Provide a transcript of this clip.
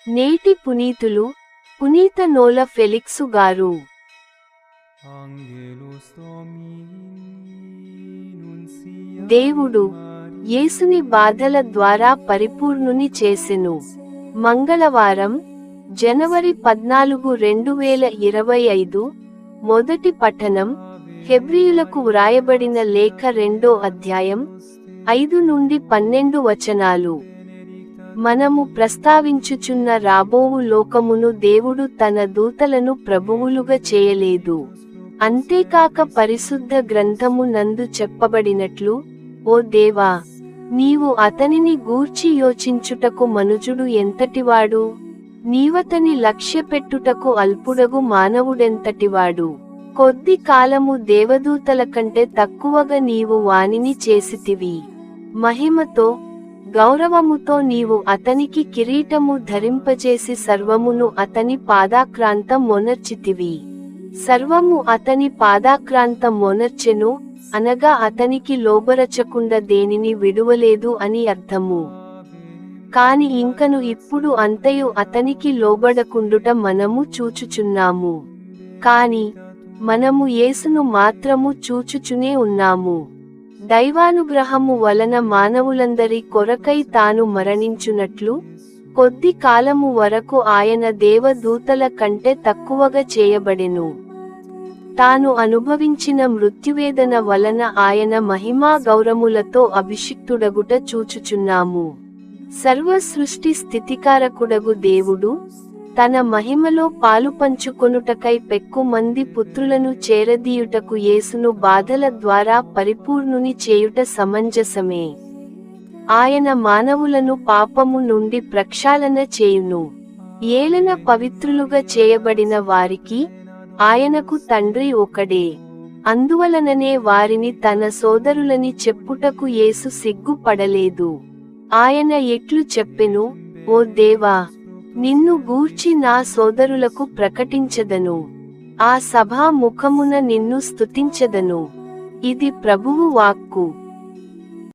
నేటి పునీతులు పునీత నోల ఫెలిక్సు గారు. దేవుడు యేసుని బాధల ద్వారా పరిపూర్ణుని చేసెను. మంగళవారం, జనవరి 14, 2025. మొదటి పఠనం హెబ్రీయులకు వ్రాయబడిన లేఖ 2వ అధ్యాయం 5 నుండి 12 వచనాలు. మనము ప్రస్తావించుచున్న రాబోవు లోకమును దేవుడు తన దూతలను ప్రభువులుగా చేయలేదు. అంతేకాక పరిశుద్ధ గ్రంథము నందు చెప్పబడినట్లు, ఓ దేవా, నీవు అతనిని గూర్చి యోచించుటకు మనుజుడు ఎంతటివాడు, నీవతని లక్ష్యపెట్టుటకు అల్పుడగు మానవుడెంతటివాడు. కొద్ది కాలము దేవదూతల కంటే తక్కువగా నీవు వానిని చేసితివి. మహిమతో గౌరవముతో నీవు అతనికి కిరీటము ధరింపజేసి సర్వమును అతని పాదాక్రాంతం మొనర్చితివి. సర్వము అతని పాదాక్రాంతం మొనర్చెను అనగా అతనికి లోబరచకుండా దేనిని విడువలేదు అని అర్థము. కాని ఇంకను ఇప్పుడు అంతయు అతనికి లోబడకుండుట మనము చూచుచున్నాము. కాని మనము యేసును మాత్రము చూచుచునే ఉన్నాము. దైవానుగ్రహము వలన మానవులందరి కొరకై తాను మరణించునట్లు కొద్ది కాలము వరకు ఆయన దేవదూతల కంటే తక్కువగా చేయబడెను. తాను అనుభవించిన మృత్యువేదన వలన ఆయన మహిమా గౌరములతో అభిషిక్తుడగుట చూచుచున్నాము. సర్వ సృష్టి స్థితికారకుడగు దేవుడు తన మహిమలో పాలుపంచుకొనుటకై పెక్కుమంది పుత్రులను చేరదీయుటకు యేసును బాధల ద్వారా పరిపూర్ణుని చేయుట సమంజసమే. ఆయన మానవులను పాపము నుండి ప్రక్షాళన చేయును. ఏలన పవిత్రులుగా చేయబడిన వారికి ఆయనకు తండ్రి ఒకడే. అందువలననే వారిని తన సోదరులని చెప్పుటకు యేసు సిగ్గుపడలేదు. ఆయన ఎట్లు చెప్పెను, ఓ దేవా, నిన్ను గూర్చి నా సోదరులకు ప్రకటించదను, ఆ సభా ముఖమున నిన్ను స్తుతించదను. ఇది ప్రభువు వాక్కు.